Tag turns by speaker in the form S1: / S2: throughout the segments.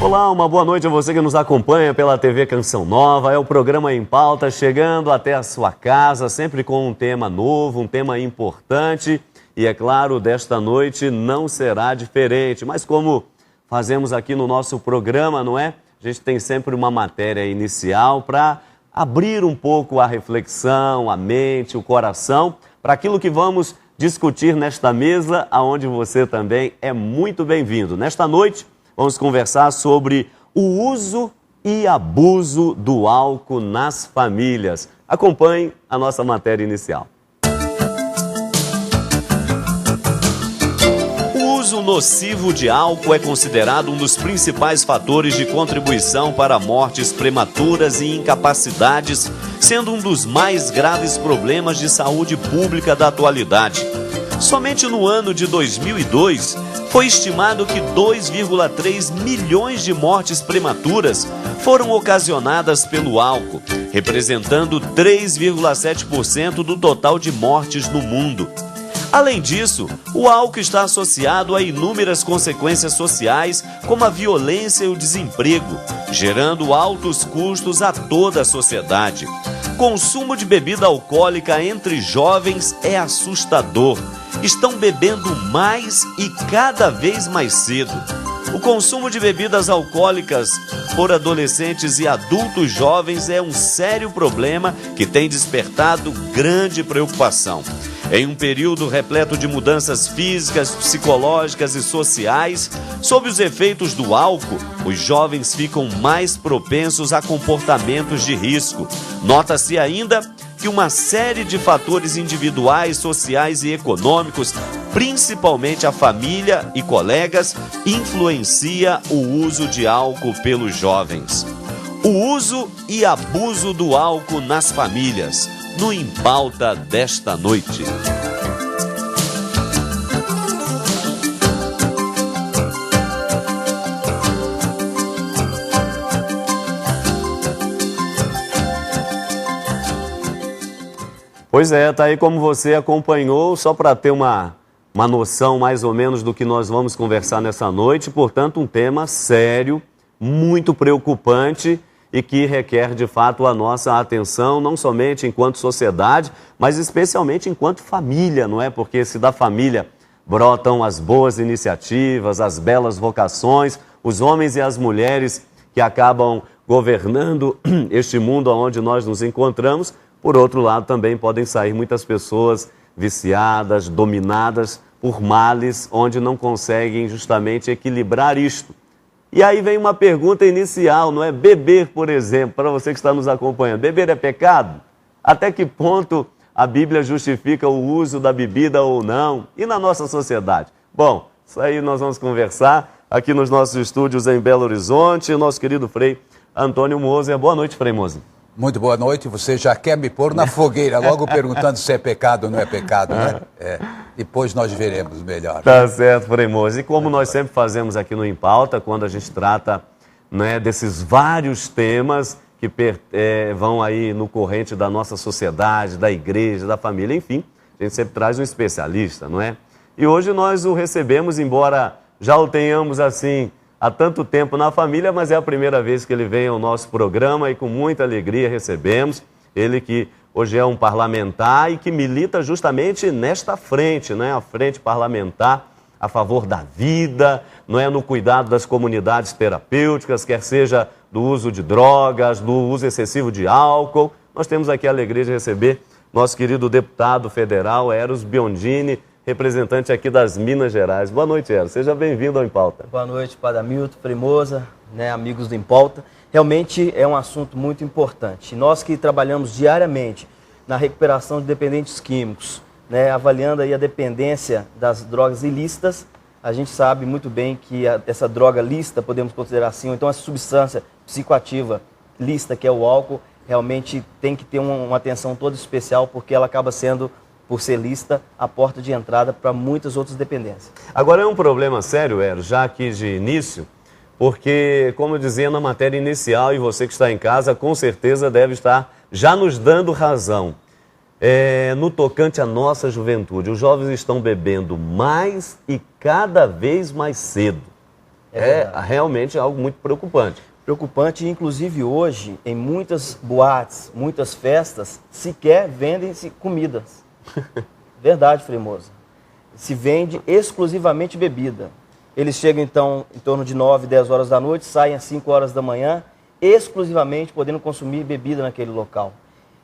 S1: Olá, uma boa noite a você que nos acompanha pela TV Canção Nova. É o programa Em Pauta, chegando até a sua casa, sempre com um tema novo, um tema importante. E é claro, desta noite não será diferente. Mas como fazemos aqui no nosso programa, não é? A gente tem sempre uma matéria inicial para abrir um pouco a reflexão, a mente, o coração, para aquilo que vamos discutir nesta mesa, aonde você também é muito bem-vindo. Nesta noite, vamos conversar sobre o uso e abuso do álcool nas famílias. Acompanhe a nossa matéria inicial. O uso nocivo de álcool é considerado um dos principais fatores de contribuição para mortes prematuras e incapacidades, sendo um dos mais graves problemas de saúde pública da atualidade. Somente no ano de 2002, foi estimado que 2,3 milhões de mortes prematuras foram ocasionadas pelo álcool, representando 3,7% do total de mortes no mundo. Além disso, o álcool está associado a inúmeras consequências sociais, como a violência e o desemprego, gerando altos custos a toda a sociedade. O consumo de bebida alcoólica entre jovens é assustador. Estão bebendo mais e cada vez mais cedo. O consumo de bebidas alcoólicas por adolescentes e adultos jovens é um sério problema que tem despertado grande preocupação. Em um período repleto de mudanças físicas, psicológicas e sociais, sob os efeitos do álcool, os jovens ficam mais propensos a comportamentos de risco. Nota-se ainda que uma série de fatores individuais, sociais e econômicos, principalmente a família e colegas, influencia o uso de álcool pelos jovens. O uso e abuso do álcool nas famílias, no Em Pauta desta noite. Pois é, tá aí como você acompanhou, só para ter uma noção mais ou menos do que nós vamos conversar nessa noite. Portanto, um tema sério, muito preocupante e que requer de fato a nossa atenção, não somente enquanto sociedade, mas especialmente enquanto família, não é? Porque se da família brotam as boas iniciativas, as belas vocações, os homens e as mulheres que acabam governando este mundo onde nós nos encontramos. Por outro lado, também podem sair muitas pessoas viciadas, dominadas por males, onde não conseguem justamente equilibrar isto. E aí vem uma pergunta inicial, não é? Beber, por exemplo, para você que está nos acompanhando, beber é pecado? Até que ponto a Bíblia justifica o uso da bebida ou não? E na nossa sociedade? Bom, isso aí nós vamos conversar aqui nos nossos estúdios em Belo Horizonte, nosso querido Frei Antônio Moser. Boa noite, Frei Moser.
S2: Muito boa noite, você já quer me pôr na fogueira, logo perguntando se é pecado ou não é pecado, né? Depois nós veremos melhor.
S1: Tá certo, Frei Moser. E como nós sempre fazemos aqui no Em Pauta, quando a gente trata, né, desses vários temas que vão aí no corrente da nossa sociedade, da igreja, da família, enfim, a gente sempre traz um especialista, não é? E hoje nós o recebemos, embora já o tenhamos assim há tanto tempo na família, mas é a primeira vez que ele vem ao nosso programa e com muita alegria recebemos. Ele que hoje é um parlamentar e que milita justamente nesta frente, né? A frente parlamentar a favor da vida, não é? No cuidado das comunidades terapêuticas, quer seja do uso de drogas, do uso excessivo de álcool. Nós temos aqui a alegria de receber nosso querido deputado federal, Eros Biondini, representante aqui das Minas Gerais. Boa noite, Eros. Seja bem-vindo ao Em Pauta.
S3: Boa noite, Padre Hamilton, Frei Moser, né, amigos do Em Pauta. Realmente é um assunto muito importante. Nós que trabalhamos diariamente na recuperação de dependentes químicos, né, avaliando aí a dependência das drogas ilícitas, a gente sabe muito bem que essa droga lícita, podemos considerar assim, ou então essa substância psicoativa lícita, que é o álcool, realmente tem que ter uma atenção toda especial, porque ela acaba sendo, por ser lícita, a porta de entrada para muitas outras dependências.
S1: Agora é um problema sério, Eros, já aqui de início, porque, como eu dizia na matéria inicial, e você que está em casa, com certeza deve estar já nos dando razão. No tocante à nossa juventude, os jovens estão bebendo mais e cada vez mais cedo. é realmente algo muito preocupante.
S3: Preocupante, inclusive hoje, em muitas boates, muitas festas, sequer vendem-se comidas. Verdade, Frei Moza. Se vende exclusivamente bebida. Eles chegam então em torno de 9, 10 horas da noite, saem às 5 horas da manhã, exclusivamente podendo consumir bebida naquele local.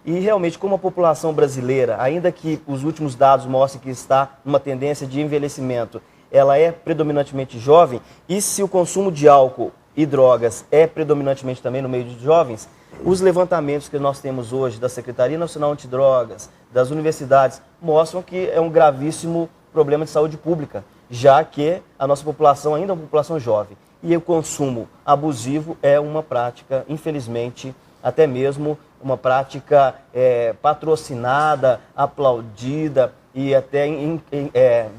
S3: E realmente, como a população brasileira, ainda que os últimos dados mostrem que está numa tendência de envelhecimento, ela é predominantemente jovem, e se o consumo de álcool e drogas é predominantemente também no meio de jovens, os levantamentos que nós temos hoje da Secretaria Nacional Antidrogas, das universidades, mostram que é um gravíssimo problema de saúde pública, já que a nossa população ainda é uma população jovem. E o consumo abusivo é uma prática, infelizmente, até mesmo uma prática patrocinada, aplaudida e até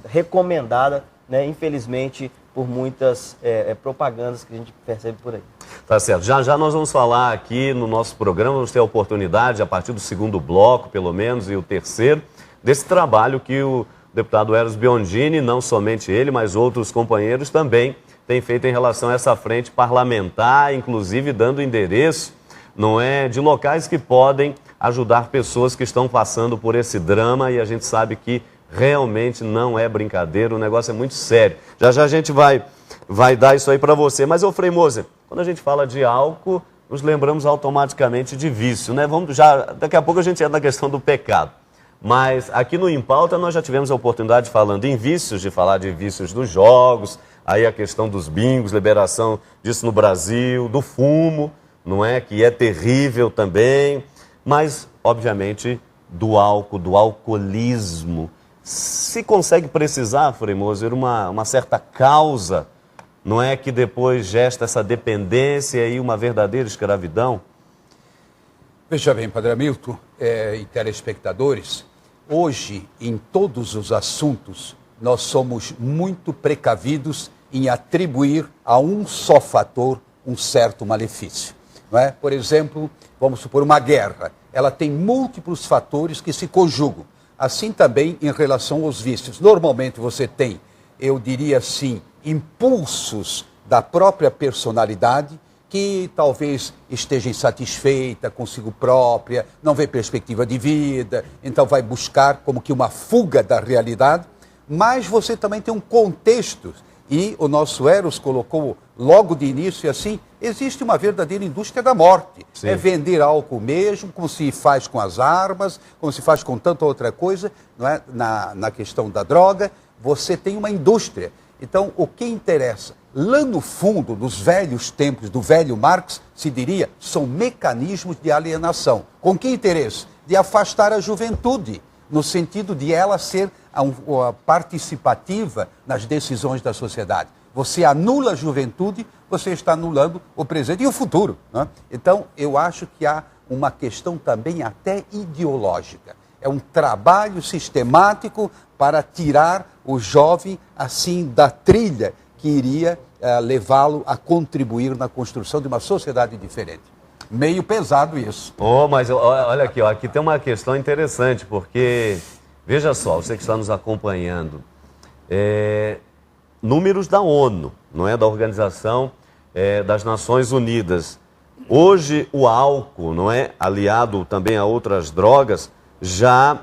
S3: recomendada, né, infelizmente, por muitas propagandas que a gente percebe por aí.
S1: Tá certo. Já já nós vamos falar aqui no nosso programa, vamos ter a oportunidade, a partir do segundo bloco, pelo menos, e o terceiro, desse trabalho que o deputado Eros Biondini, não somente ele, mas outros companheiros também têm feito em relação a essa frente parlamentar, inclusive dando endereço, não é, de locais que podem ajudar pessoas que estão passando por esse drama, e a gente sabe que realmente não é brincadeira, o negócio é muito sério. Já já a gente vai dar isso aí para você. Mas, ô Frei Moza, quando a gente fala de álcool, nos lembramos automaticamente de vício, né? Daqui a pouco a gente entra na questão do pecado. Mas aqui no Em Pauta nós já tivemos a oportunidade, falando em vícios, de falar de vícios dos jogos, aí a questão dos bingos, liberação disso no Brasil, do fumo, não é? Que é terrível também, mas, obviamente, do álcool, do alcoolismo. Se consegue precisar, Frei Moser, uma certa causa, não é, que depois gesta essa dependência e uma verdadeira escravidão?
S2: Veja bem, Padre Hamilton e telespectadores, hoje, em todos os assuntos, nós somos muito precavidos em atribuir a um só fator um certo malefício. Não é? Por exemplo, vamos supor uma guerra, ela tem múltiplos fatores que se conjugam. Assim também em relação aos vícios. Normalmente você tem, eu diria assim, impulsos da própria personalidade que talvez esteja insatisfeita consigo própria, não vê perspectiva de vida, então vai buscar como que uma fuga da realidade, mas você também tem um contexto, e o nosso Eros colocou logo de início assim, existe uma verdadeira indústria da morte. Sim. É vender álcool mesmo, como se faz com as armas, como se faz com tanta outra coisa, não é? Na questão da droga, você tem uma indústria. Então, o que interessa? Lá no fundo, nos velhos tempos do velho Marx, se diria, são mecanismos de alienação. Com que interesse? De afastar a juventude, no sentido de ela ser participativa nas decisões da sociedade. Você anula a juventude, você está anulando o presente e o futuro. Né? Então, eu acho que há uma questão também até ideológica. É um trabalho sistemático para tirar o jovem, assim, da trilha que iria levá-lo a contribuir na construção de uma sociedade diferente. Meio pesado isso.
S1: Mas olha aqui, aqui tem uma questão interessante, porque, veja só, você que está nos acompanhando, números da ONU, não é, da Organização das Nações Unidas. Hoje o álcool, não é, aliado também a outras drogas, já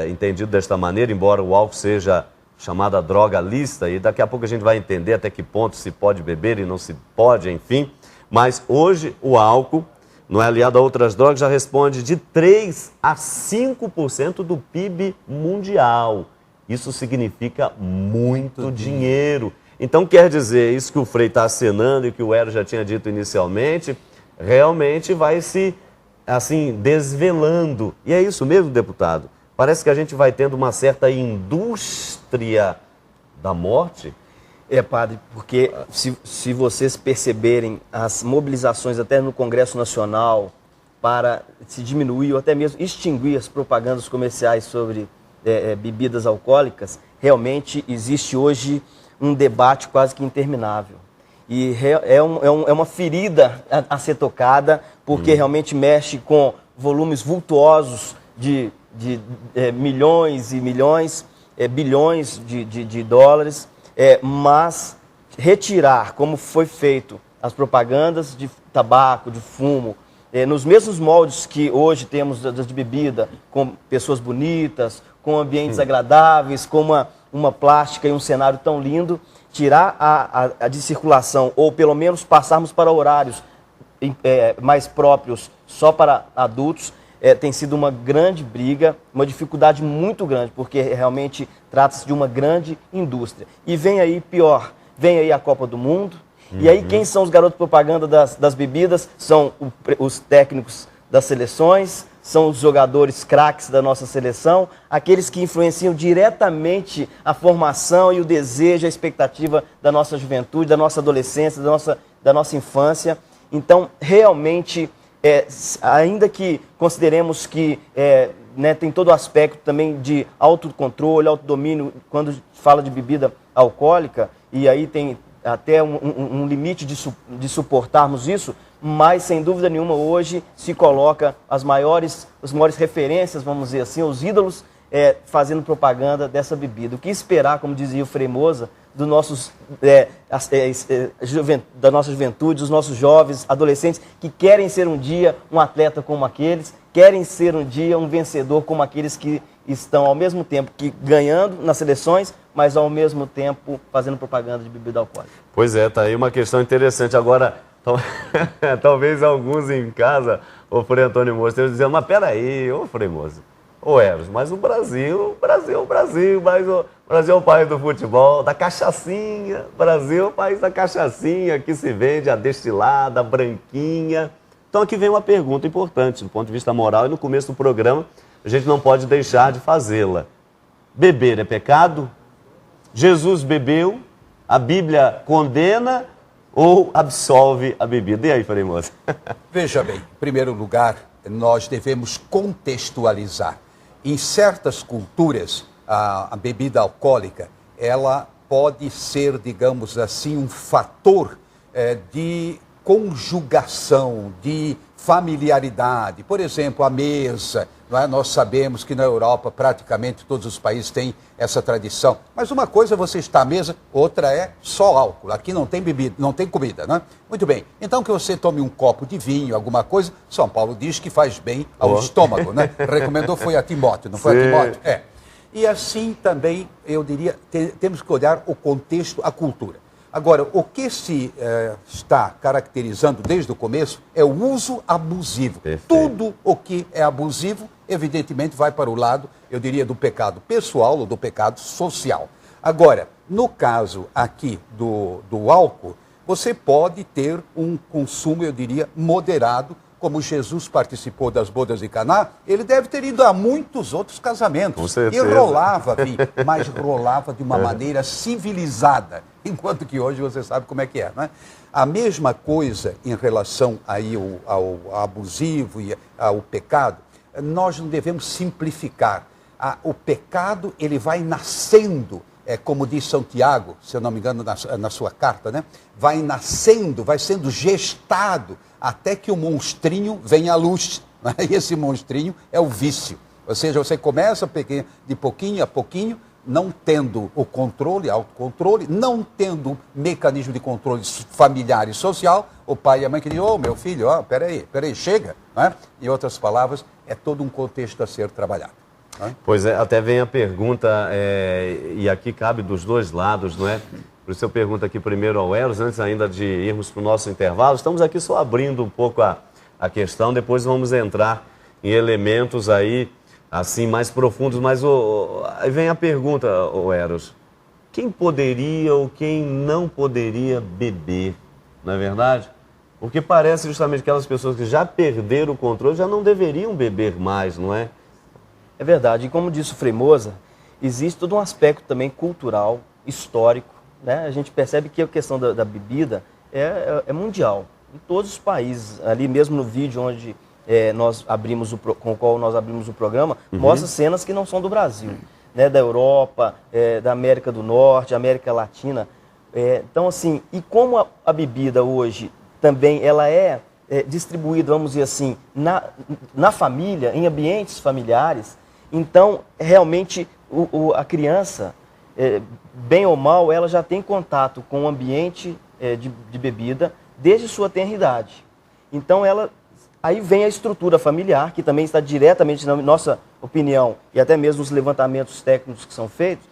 S1: entendido desta maneira, embora o álcool seja chamada droga lícita, e daqui a pouco a gente vai entender até que ponto se pode beber e não se pode, enfim. Mas hoje o álcool, não é, aliado a outras drogas, já responde de 3 a 5% do PIB mundial. Isso significa muito dinheiro. Então quer dizer, isso que o Frei está acenando e que o Eros já tinha dito inicialmente, realmente vai se, assim, desvelando. E é isso mesmo, deputado? Parece que a gente vai tendo uma certa indústria da morte.
S3: Padre, porque se vocês perceberem as mobilizações até no Congresso Nacional para se diminuir ou até mesmo extinguir as propagandas comerciais sobre bebidas alcoólicas, realmente existe hoje um debate quase que interminável. E é uma ferida a ser tocada, porque realmente mexe com volumes vultuosos de milhões e milhões, bilhões de dólares, mas retirar, como foi feito, as propagandas de tabaco, de fumo, nos mesmos moldes que hoje temos de bebida, com pessoas bonitas, com ambientes agradáveis, com uma plástica e um cenário tão lindo, tirar a de circulação, ou pelo menos passarmos para horários mais próprios só para adultos, tem sido uma grande briga, uma dificuldade muito grande, porque realmente trata-se de uma grande indústria. E vem aí pior, vem aí a Copa do Mundo, e aí quem são os garotos propaganda das bebidas? São os técnicos das seleções, são os jogadores craques da nossa seleção, aqueles que influenciam diretamente a formação e o desejo, a expectativa da nossa juventude, da nossa adolescência, da nossa infância. Então, realmente, ainda que consideremos que tem todo o aspecto também de autocontrole, autodomínio, quando fala de bebida alcoólica, e aí tem até um limite de suportarmos isso, mas, sem dúvida nenhuma, hoje se coloca as maiores referências, vamos dizer assim, os ídolos fazendo propaganda dessa bebida. O que esperar, como dizia o Frei Moza, da nossa juventude, dos nossos jovens, adolescentes, que querem ser um dia um atleta como aqueles, querem ser um dia um vencedor como aqueles que estão, ao mesmo tempo, que ganhando nas seleções, mas, ao mesmo tempo, fazendo propaganda de bebida alcoólica.
S1: Pois é, tá aí uma questão interessante. Agora, talvez alguns em casa, o Frei Antônio Moça, estejam dizendo, mas peraí, ô Frei Moça, ô Eros, mas o Brasil, mas o Brasil é o país do futebol, da cachaçinha, Brasil é o país da cachaçinha, que se vende a destilada, a branquinha. Então aqui vem uma pergunta importante, do ponto de vista moral, e no começo do programa a gente não pode deixar de fazê-la. Beber é pecado? Jesus bebeu? A Bíblia condena ou absolve a bebida? E aí, Frei Moça?
S2: Veja bem, em primeiro lugar, nós devemos contextualizar. Em certas culturas, a bebida alcoólica, ela pode ser, digamos assim, um fator de conjugação, de familiaridade. Por exemplo, a mesa, não é? Nós sabemos que na Europa praticamente todos os países têm essa tradição. Mas uma coisa é você estar à mesa, outra é só álcool. Aqui não tem bebida, não tem comida, não é? Muito bem. Então que você tome um copo de vinho, alguma coisa, São Paulo diz que faz bem ao estômago, né? Recomendou foi a Timóteo, não foi a Timóteo? E assim também, eu diria, temos que olhar o contexto, a cultura. Agora, o que se está caracterizando desde o começo é o uso abusivo.
S1: Perfeito.
S2: Tudo o que é abusivo, evidentemente, vai para o lado, eu diria, do pecado pessoal ou do pecado social. Agora, no caso aqui do álcool, você pode ter um consumo, eu diria, moderado. Como Jesus participou das bodas de Caná, ele deve ter ido a muitos outros casamentos.
S1: Com certeza.
S2: E rolava, mas rolava de uma maneira civilizada. Enquanto que hoje você sabe como é que é, não é? A mesma coisa em relação aí ao abusivo e ao pecado, nós não devemos simplificar. O pecado, ele vai nascendo, como diz Santiago, se eu não me engano, na sua carta, né? Vai nascendo, vai sendo gestado, até que o monstrinho venha à luz. Né? E esse monstrinho é o vício. Ou seja, você começa de pouquinho a pouquinho, não tendo o controle, autocontrole, não tendo mecanismo de controle familiar e social, o pai e a mãe que dizem, ô meu filho, peraí, chega. Né? Em outras palavras, é todo um contexto a ser trabalhado. Né?
S1: Pois é, até vem a pergunta, e aqui cabe dos dois lados, não é? Por isso eu pergunto aqui primeiro ao Eros, antes ainda de irmos para o nosso intervalo. Estamos aqui só abrindo um pouco a questão, depois vamos entrar em elementos aí, assim, mais profundos. Mas aí vem a pergunta, Eros, quem poderia ou quem não poderia beber, não é verdade? Porque parece justamente que aquelas pessoas que já perderam o controle já não deveriam beber mais, não é?
S3: É verdade, e como disse o Frei Moza, existe todo um aspecto também cultural, histórico, né? A gente percebe que a questão da bebida é mundial, em todos os países. Ali mesmo no vídeo onde nós abrimos com o qual nós abrimos o programa, mostra cenas que não são do Brasil, né? Da Europa, da América do Norte, América Latina. Então, assim, e como a bebida hoje também ela é distribuída, vamos dizer assim, na família, em ambientes familiares, então, realmente, a criança, bem ou mal, ela já tem contato com o ambiente de bebida desde sua tenridade. Então, aí vem a estrutura familiar, que também está diretamente, na nossa opinião, e até mesmo os levantamentos técnicos que são feitos,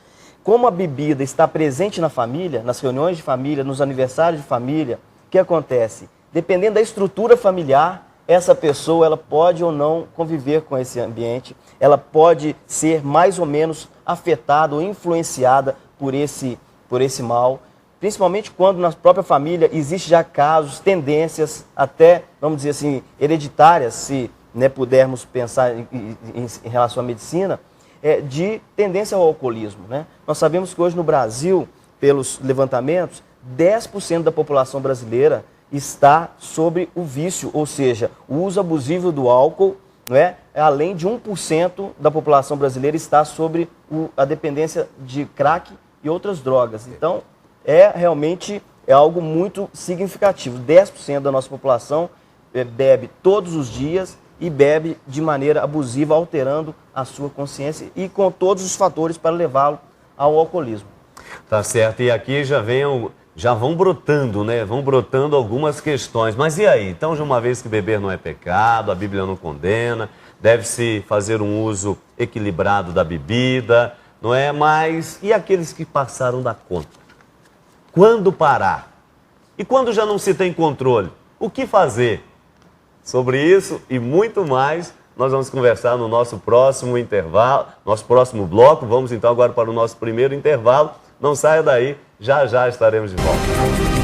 S3: como a bebida está presente na família, nas reuniões de família, nos aniversários de família, o que acontece? Dependendo da estrutura familiar, essa pessoa ela pode ou não conviver com esse ambiente, ela pode ser mais ou menos afetada ou influenciada por esse mal, principalmente quando na própria família existe já casos, tendências, até, vamos dizer assim, hereditárias, se pudermos pensar em relação à medicina, de tendência ao alcoolismo. Nós sabemos que hoje no Brasil, pelos levantamentos, 10% da população brasileira está sobre o vício, ou seja, o uso abusivo do álcool, além de 1% da população brasileira está sobre a dependência de crack e outras drogas. Então, realmente algo muito significativo. 10% da nossa população bebe todos os dias e bebe de maneira abusiva, alterando a sua consciência e com todos os fatores para levá-lo ao alcoolismo.
S1: Tá certo. E aqui já vão brotando, Vão brotando algumas questões. Mas e aí? Então, de uma vez que beber não é pecado, a Bíblia não condena, deve-se fazer um uso equilibrado da bebida, não é? Mas e aqueles que passaram da conta? Quando parar? E quando já não se tem controle? O que fazer? Sobre isso e muito mais, nós vamos conversar no nosso próximo intervalo, nosso próximo bloco. Vamos então agora para o nosso primeiro intervalo. Não saia daí, já já estaremos de volta.